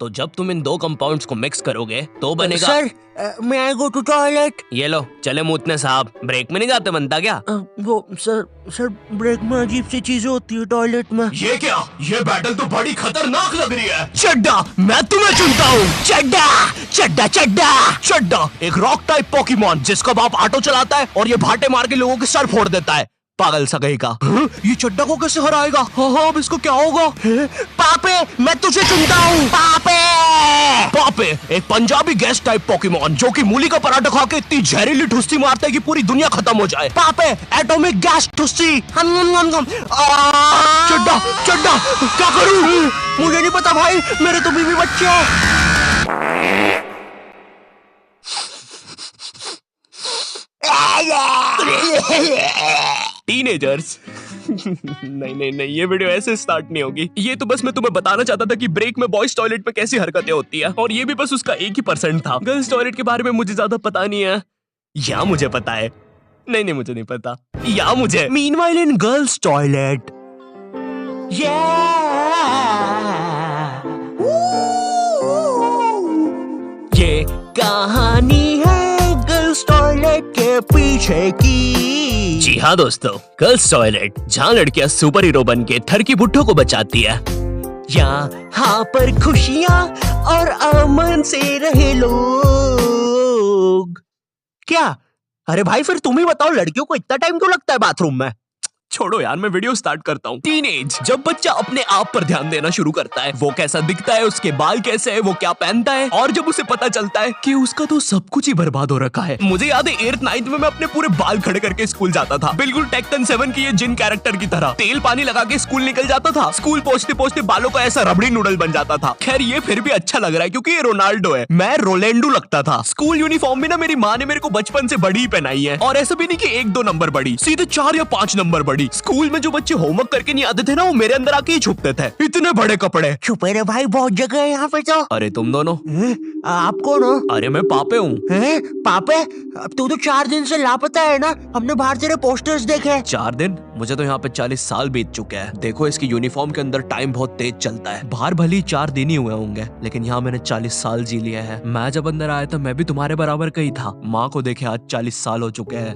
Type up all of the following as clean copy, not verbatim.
तो जब तुम इन दो कंपाउंड्स को मिक्स करोगे तो बनेगा। सर, मैं आई गो टू टॉयलेट। ये लो, चले मूतने साहब। ब्रेक में नहीं जाते बनता क्या? वो सर ब्रेक में अजीब सी चीजें होती है टॉयलेट में। ये क्या? ये बैटल तो बड़ी खतरनाक लग रही है। चड्डा, मैं तुम्हें चुनता हूँ। चड्डा चड्डा चड्डा चड्डा एक रॉक टाइप पोकेमॉन जिसका बाप ऑटो चलाता है और ये भाटे मार के लोगों के सर फोड़ देता है। पागल सगई का। ये चड्डा को कैसे हराएगा? हाँ, अब इसको क्या होगा? पापे, मैं तुझे चुनता हूँ। पापे पापे एक पंजाबी गैस टाइप पोकेमॉन जो कि मूली का पराठा खा के इतनी जहरीली ठुस्सी मारता है कि पूरी दुनिया खत्म हो जाए। पापे एटॉमिक गैस ठुस्सी। चड्डा चड्डा क्या करूँ? मुझे नहीं पता भाई, मेरे तो बीवी बच्चे हैं। टीनेजर्स नहीं नहीं नहीं, ये वीडियो ऐसे स्टार्ट नहीं होगी। ये तो बस मैं तुम्हें बताना चाहता था कि ब्रेक में बॉयज टॉयलेट पे कैसी हरकतें होती है, और ये भी बस उसका 1% था। गर्ल्स टॉयलेट के बारे में मुझे ज्यादा पता नहीं है। या मुझे पता है? नहीं नहीं, मुझे नहीं पता। या मुझे मीनवाइल इन गर्ल्स टॉयलेट, ये कहानी है गर्ल्स टॉयलेट के पीछे की। जी हाँ दोस्तों, गर्ल्स टॉयलेट जहाँ लड़कियाँ सुपर हीरो बन के ठरकी बुड्ढों को बचाती है। यहाँ पर खुशियाँ और अमन से रहे लोग। क्या? अरे भाई, फिर तुम ही बताओ, लड़कियों को इतना टाइम क्यों लगता है बाथरूम में? छोड़ो यार, मैं वीडियो स्टार्ट करता हूँ। टीनेज, जब बच्चा अपने आप पर ध्यान देना शुरू करता है, वो कैसा दिखता है, उसके बाल कैसे है, वो क्या पहनता है, और जब उसे पता चलता है कि उसका तो सब कुछ ही बर्बाद हो रखा है। मुझे याद है 8th 9th में मैं अपने पूरे बाल खड़े करके स्कूल जाता था, बिल्कुल टेक्टन 7 की ये जिन कैरेक्टर की तरह। तेल पानी लगा के स्कूल निकल जाता था। स्कूल पहुंचते पहुंचते बालों का ऐसा रबड़ी नूडल बन जाता था। खैर ये फिर भी अच्छा लग रहा है क्योंकि ये रोनाल्डो है, मैं रोलेंडो लगता था। स्कूल यूनिफॉर्म में ना मेरी माँ ने मेरे को बचपन से बड़ी पहनाई है, और ऐसा भी नहीं कि 1-2 नंबर बड़ी, सीधे 4 या 5 नंबर बड़ी। स्कूल में जो बच्चे होमवर्क करके नहीं आते थे ना, वो मेरे अंदर आके ही छुपते थे। इतने बड़े कपड़े। छुपे रे भाई, बहुत जगह है यहाँ पे तो। अरे तुम दोनों? आप कौन हो? अरे मैं पापे हूँ। पापे? अब तू तो 4 दिन से लापता है ना, हमने बाहर तेरे पोस्टर्स देखे। 4 दिन? मुझे तो यहाँ पे 40 साल बीत चुके हैं। देखो इसकी यूनिफॉर्म के अंदर टाइम बहुत तेज चलता है। बाहर भली 4 दिन ही हुए होंगे, लेकिन यहाँ मैंने 40 साल जी लिए हैं। मैं जब अंदर आया था मैं भी तुम्हारे बराबर का ही था। माँ को देखे आज 40 साल हो चुके हैं।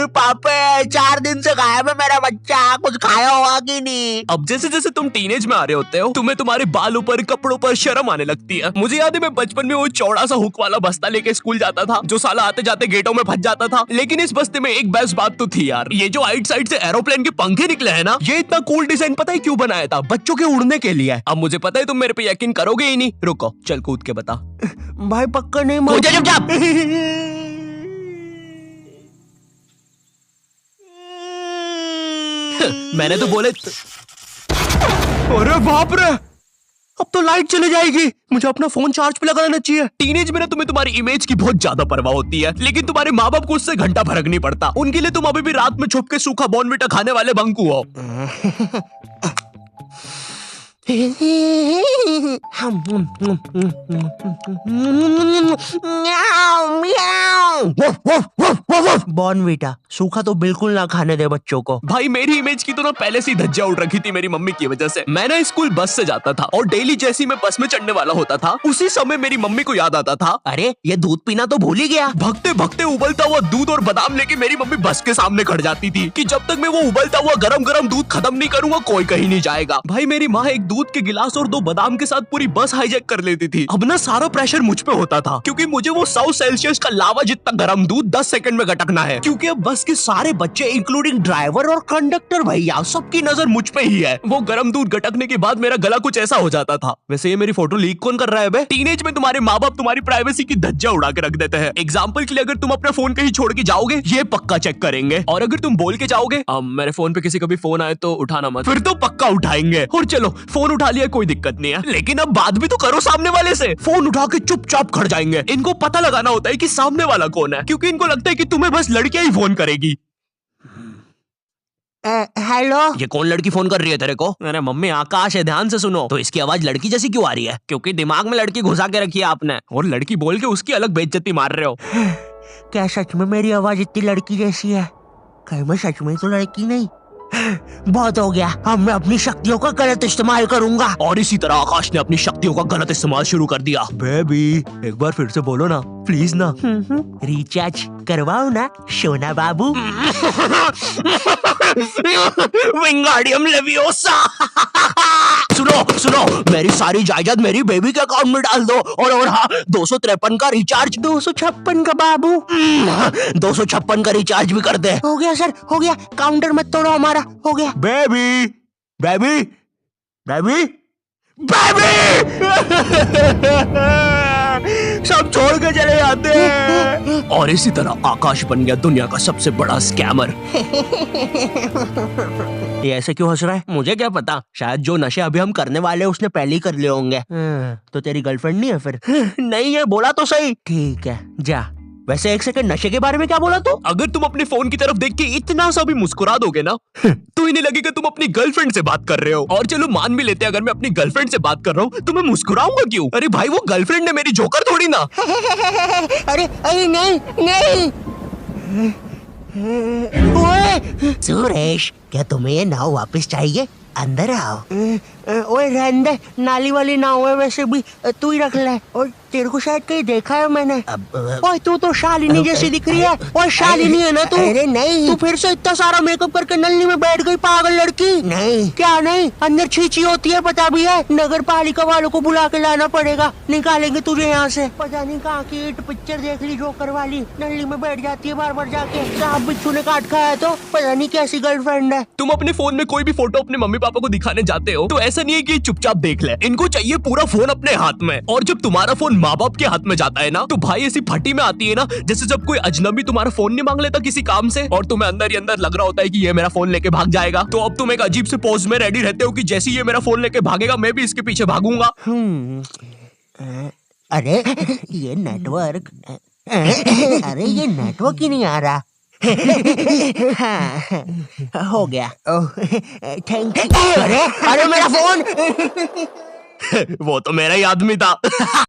पापे 4 दिन से गायब है मेरा बच्चा, कुछ खाया होगा कि नहीं? अब जैसे जैसे तुम टीनेज में आ रहे होते हो, तुम्हें तुम्हारे बालों पर, कपड़ों पर शर्म आने लगती है। मुझे याद है मैं बचपन में वो चौड़ा सा हुक वाला बस्ता लेके स्कूल जाता था, जो साला आते जाते गेटों में फंस जाता था। लेकिन इस बस्ते में एक बेस्ट बात तो थी यार, ये जो आइट साइड से एरोप्लेन के पंखे निकले हैं ना, ये इतना कूल डिजाइन पता है क्यों बनाया था? बच्चों के उड़ने के लिए। अब मुझे पता है तुम मेरे पे यकीन करोगे ही नहीं। रुको, चल कूद के बता। भाई पक्का नहीं मार। मैंने तो बोले। अरे बाप रे, अब तो लाइट चली जाएगी। मुझे अपना फोन चार्ज पे लगाना चाहिए। टीनेज में ना तुम्हें तुम्हारी इमेज की बहुत ज्यादा परवाह होती है, लेकिन तुम्हारे माँ बाप को उससे घंटा फर्क नहीं पड़ता। उनके लिए तुम अभी भी रात में छुप के सूखा बॉर्नविटा खाने वाले बंकू हो। बॉर्नविटा सूखा तो बिल्कुल ना खाने दे बच्चों को। भाई मेरी इमेज की तो ना पहले से ही धज्जियां उड़ रखी थी मेरी मम्मी की वजह से। मैं ना स्कूल बस से जाता था, और डेली जैसी मैं बस में चढ़ने वाला होता था, उसी समय मेरी मम्मी को याद आता था, अरे ये दूध पीना तो भूल ही गया। भगते भगते उबलता हुआ दूध और बादाम लेके मेरी मम्मी बस के सामने खड़ जाती थी कि जब तक मैं वो उबलता हुआ गरम गरम दूध खत्म नहीं करूंगा कोई कहीं नहीं जाएगा। भाई मेरी माँ एक दूध के गिलास और 2 बादाम के साथ पूरी बस हाईजैक कर लेती थी। अब ना सारा प्रेशर मुझ पे होता था, क्योंकि मुझे वो 100 सेल्सियस का लावा जितना गरम दूध 10 सेकंड में गटकना है, क्योंकि अब बस के सारे बच्चे इंक्लूडिंग ड्राइवर और कंडक्टर भैया सबकी नजर मुझ पे ही है। वो गरम दूध गटकने के बाद मेरा गला कुछ ऐसा हो जाता था। वैसे ये मेरी फोटो लीक कौन कर रहा है बे? टीनेज में तुम्हारे माँ बाप तुम्हारी प्राइवेसी की धज्जियां उड़ा के रख देते हैं। एग्जाम्पल के लिए अगर तुम अपना फोन कहीं छोड़ के जाओगे, ये पक्का चेक करेंगे, और अगर तुम बोल के जाओगे मेरे फोन पे किसी का भी फोन आए तो उठाना मत, फिर तो पक्का उठाएंगे। और चलो फोन उठा लिया कोई दिक्कत नहीं है, लेकिन अब बात भी तो करो सामने वाले से। फोन उठा के चुपचाप खड़ जाएंगे। इनको पता लगाना होता है कि सामने वाला कौन है, क्योंकि इनको लगता है कि तुम्हें बस लड़कियां ही फोन करेगी। हेलो, ये कौन लड़की फोन कर रही है तेरे को? अरे मम्मी आकाश है, ध्यान से सुनो। तो इसकी आवाज लड़की जैसी क्यों आ रही है? क्योंकि दिमाग में लड़की घुसा के रखी है आपने, और लड़की बोल के उसकी अलग बेइज्जती मार रहे हो। क्या सच में मेरी आवाज इतनी लड़की जैसी है? कहीं मैं सच में तो लड़की नहीं? बहुत हो गया, अब मैं अपनी शक्तियों का गलत इस्तेमाल करूंगा। और इसी तरह आकाश ने अपनी शक्तियों का गलत इस्तेमाल शुरू कर दिया। बेबी एक बार फिर से बोलो ना प्लीज ना। रिचार्ज करवाओ ना सोना बाबू। विंगाडियम लेवियोसा। सुनो सुनो, मेरी सारी जायदाद मेरी बेबी के अकाउंट में डाल दो। और हाँ, 253 का रिचार्ज। 256 का बाबू। 256 का रिचार्ज भी कर दे। हो गया सर, हो गया, काउंटर मत तोड़ो हमारा, हो गया। Baby baby baby baby. सब छोड़ के चले जाते हैं। और इसी तरह आकाश बन गया दुनिया का सबसे बड़ा स्कैमर। ये ऐसे क्यों हंस रहा है? मुझे क्या पता, शायद जो नशे अभी हम करने वाले हैं उसने पहले ही कर लिए होंगे। तो तेरी गर्लफ्रेंड नहीं है फिर? नहीं है, बोला तो सही। ठीक है जा। वैसे एक सेकंड, नशे के बारे में क्या बोला? तो अगर तुम अपने फोन की तरफ देख के इतना सा भी मुस्कुरा दोगे ना तो इन्हें लगेगा तुम अपनी गर्लफ्रेंड से बात कर रहे हो। और चलो मान भी लेते हैं अगर मैं अपनी गर्लफ्रेंड से बात कर रहा हूँ तो मैं मुस्कुराऊंगा क्यों? अरे भाई वो गर्लफ्रेंड है मेरी, जोकर थोड़ी ना। अरे अरे नहीं नहीं। ओए सुरेश, क्या तुम्हें ये नाव वापस चाहिए? अंदर आओ। ओए रहने दे, नाली वाली नाव है वैसे भी, तू ही रख ले। और तेरे को शायद कहीं देखा है मैंने। ओए तू तो शालिनी जैसी दिख रही है। ओए शालिनी है ना तू? अरे नहीं, तू फिर से इतना सारा मेकअप करके नल्ली में बैठ गई पागल लड़की। नहीं क्या नहीं, अंदर छींची होती है पता भी है। नगर पालिका वालों को बुला के लाना पड़ेगा, निकालेंगे तुझे यहाँ से। पता नहीं कहाँ की हिट पिक्चर देख ली जोकर वाली, नल्ली में बैठ जाती है बार बार जाके। सांप बिच्छू ने काट खाया तो पता नहीं कैसी गर्लफ्रेंड है। तुम अपने फोन में कोई भी फोटो अपने मम्मी पापा को दिखाने जाते हो तो ऐसा नहीं है कि चुपचाप देख ले, इनको चाहिए पूरा फोन अपने हाथ में। और जब तुम्हारा फोन माँ बाप के हाथ में जाता है ना तो भाई ऐसी फटी में आती है ना, जैसे जब कोई अजनबी तुम्हारा फोन नहीं मांग लेता किसी काम से और तुम्हें अंदर ही अंदर लग रहा होता है कि ये मेरा फोन लेके भाग जाएगा। तो अब तुम एक अजीब से पोज में रेडी रहते हो कि जैसे ये मेरा फोन लेके भागेगा मैं भी इसके पीछे भागूंगा। अरे ये नेटवर्क, अरे ये नेटवर्क ही नहीं आ रहा। हाँ, हो गया। Thank you. अरे अरे मेरा फोन। वो तो मेरा ही आदमी था।